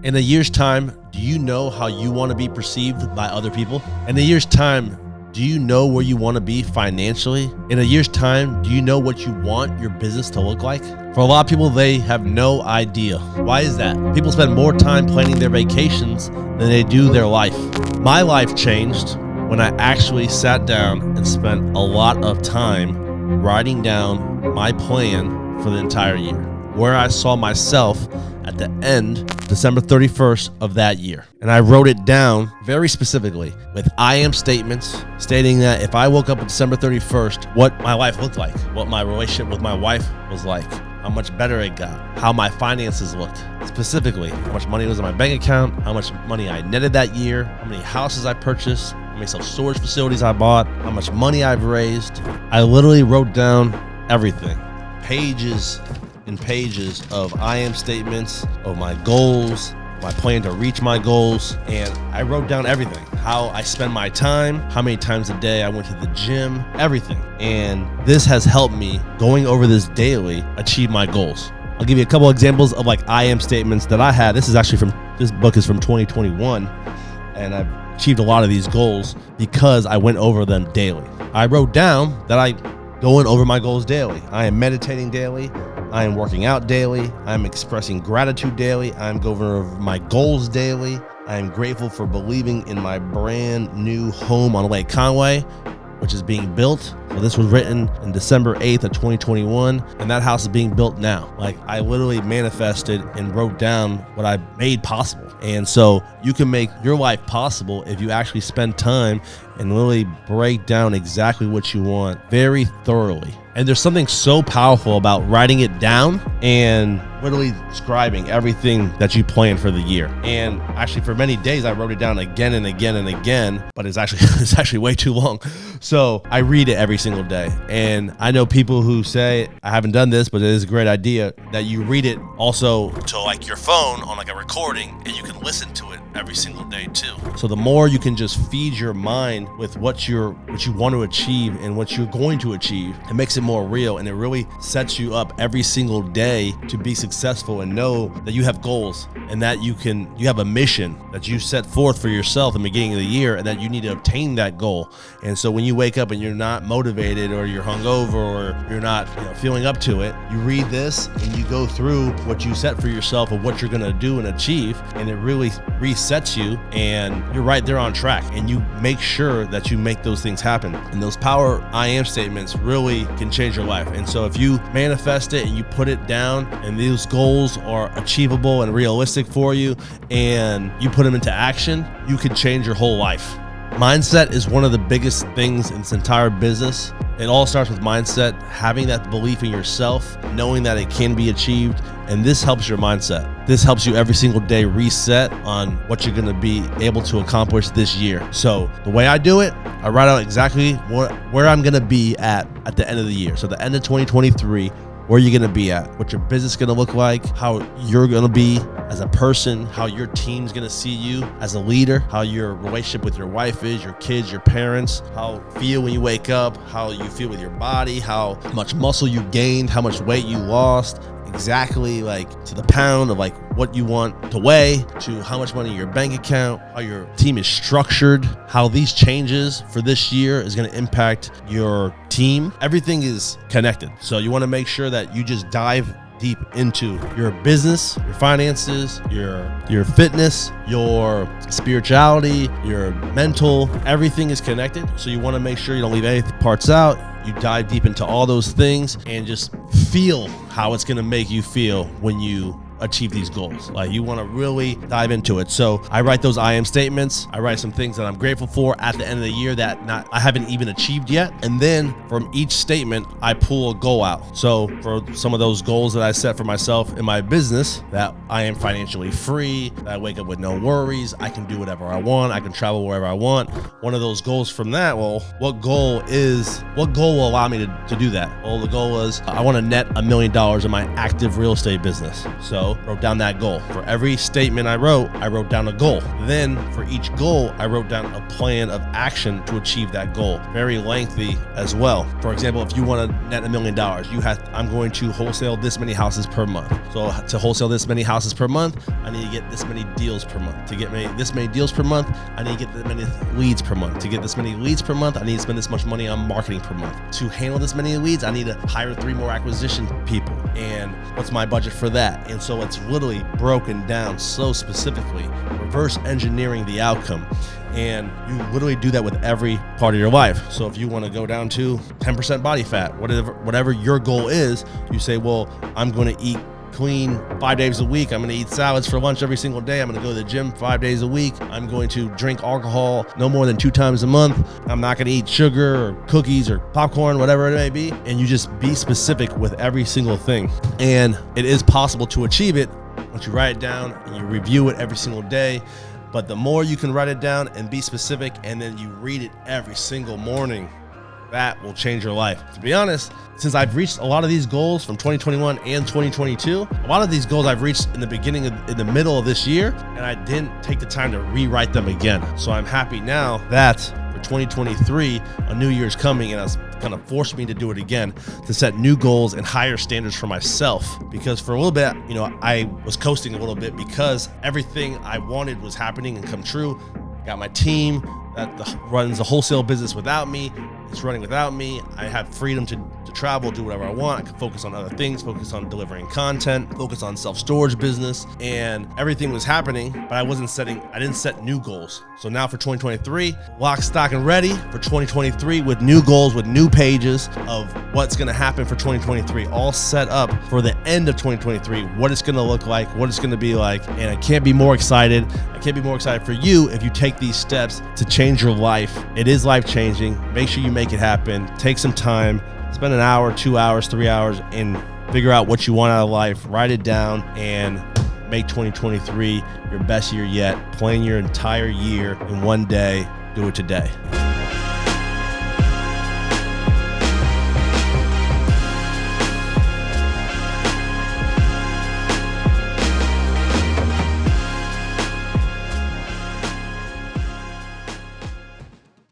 In a year's time, do you know how you want to be perceived by other people? In a year's time, do you know where you want to be financially? In a year's time, do you know what you want your business to look like? For a lot of people, they have no idea. Why is that? People spend more time planning their vacations than they do their life. My life changed when I actually sat down and spent a lot of time writing down my plan for the entire year, where I saw myself at the end, December 31st of that year. And I wrote it down very specifically with I am statements stating that if I woke up on December 31st, what my life looked like, what my relationship with my wife was like, how much better it got, how my finances looked, specifically how much money was in my bank account, how much money I netted that year, how many houses I purchased, how many self-storage facilities I bought, how much money I've raised. I literally wrote down everything, pages and pages of I am statements, of my goals, my plan to reach my goals, and I wrote down everything. How I spend my time, how many times a day I went to the gym, everything. And this has helped me, going over this daily, achieve my goals. I'll give you a couple examples of like I am statements that I had. This book is from 2021, and I've achieved a lot of these goals because I went over them daily. I wrote down that I going over my goals daily. I am meditating daily. I am working out daily. I'm expressing gratitude daily. I'm going over my goals daily. I am grateful for believing in my brand new home on Lake Conway, which is being built. So this was written in December 8th of 2021, and that house is being built now. Like, I literally manifested and wrote down what I made possible. And so you can make your life possible if you actually spend time and literally break down exactly what you want very thoroughly. And there's something so powerful about writing it down and literally describing everything that you plan for the year. And actually, for many days, I wrote it down again and again and again, but it's actually way too long. So I read it every single day. And I know people who say, I haven't done this, but it is a great idea, that you read it also to like your phone on like a recording, and you can listen to it every single day too. So the more you can just feed your mind with what you want to achieve and what you're going to achieve, it makes it more real, and it really sets you up every single day to be successful and know that you have goals and that you have a mission that you set forth for yourself in the beginning of the year, and that you need to obtain that goal. And so when you wake up and you're not motivated, or you're hungover, or you're not feeling up to it, you read this and you go through what you set for yourself of what you're going to do and achieve, and it really resets you, and you're right there on track, and you make sure that you make those things happen. And those power I am statements really can change your life. And so if you manifest it and you put it down, and these goals are achievable and realistic for you, and you put them into action, you can change your whole life. Mindset is one of the biggest things in this entire business. It all starts with mindset, having that belief in yourself, knowing that it can be achieved, and this helps your mindset. This helps you every single day reset on what you're going to be able to accomplish this year. So the way I do it, I write out exactly where I'm going to be at the end of the year. So the end of 2023, where you're going to be at, what your business is going to look like, how you're going to be as a person, how your team's going to see you as a leader, how your relationship with your wife is, your kids, your parents, how you feel when you wake up, how you feel with your body, how much muscle you gained, how much weight you lost, exactly like to the pound of like what you want to weigh, to how much money in your bank account, how your team is structured, how these changes for this year is going to impact your team. Everything is connected. So you want to make sure that you just dive deep into your business, your finances, your fitness, your spirituality, your mental, everything is connected. So you want to make sure you don't leave any parts out. You dive deep into all those things and just feel how it's going to make you feel when you achieve these goals. Like, you want to really dive into it. So I write those I am statements. I write some things that I'm grateful for at the end of the year that I haven't even achieved yet. And then from each statement, I pull a goal out. So for some of those goals that I set for myself in my business, that I am financially free, that I wake up with no worries, I can do whatever I want, I can travel wherever I want. One of those goals from that, well, what goal will allow me to do that? Well, the goal was I want to net $1 million in my active real estate business. So also wrote down that goal. For every statement I wrote down a goal. Then for each goal, I wrote down a plan of action to achieve that goal. Very lengthy as well. For example, if you want to net $1 million, I'm going to wholesale this many houses per month. So to wholesale this many houses per month, I need to get this many deals per month. To get this many deals per month, I need to get this many leads per month. To get this many leads per month, I need to spend this much money on marketing per month. To handle this many leads, I need to hire 3 more acquisition people. And what's my budget for that? And so it's literally broken down so specifically, reverse engineering the outcome. And you literally do that with every part of your life. So if you want to go down to 10% body fat, whatever your goal is, you say, well, I'm going to eat clean 5 days a week. I'm going to eat salads for lunch every single day. I'm going to go to the gym 5 days a week. I'm going to drink alcohol no more than 2 times a month. I'm not going to eat sugar or cookies or popcorn, whatever it may be. And you just be specific with every single thing. And it is possible to achieve it once you write it down and you review it every single day. But the more you can write it down and be specific, and then you read it every single morning, that will change your life. To be honest, since I've reached a lot of these goals from 2021 and 2022, a lot of these goals I've reached in the middle of this year, and I didn't take the time to rewrite them again. So I'm happy now that for 2023, a new year's coming, and it's kind of forced me to do it again, to set new goals and higher standards for myself. Because for a little bit, I was coasting a little bit because everything I wanted was happening and come true. Got my team that runs the wholesale business without me. It's running without me. I have freedom to travel, do whatever I want. I can focus on other things, focus on delivering content, focus on self-storage business, and everything was happening, but I didn't set new goals. So now for 2023, lock, stock, and ready for 2023 with new goals, with new pages of what's going to happen for 2023, all set up for the end of 2023, what it's going to look like, what it's going to be like. And I can't be more excited. I can't be more excited for you if you take these steps to change your life. It is life-changing. Make sure you make it happen. Take some time. Spend an hour, 2 hours, 3 hours, and figure out what you want out of life. Write it down and make 2023 your best year yet. Plan your entire year in one day. Do it today.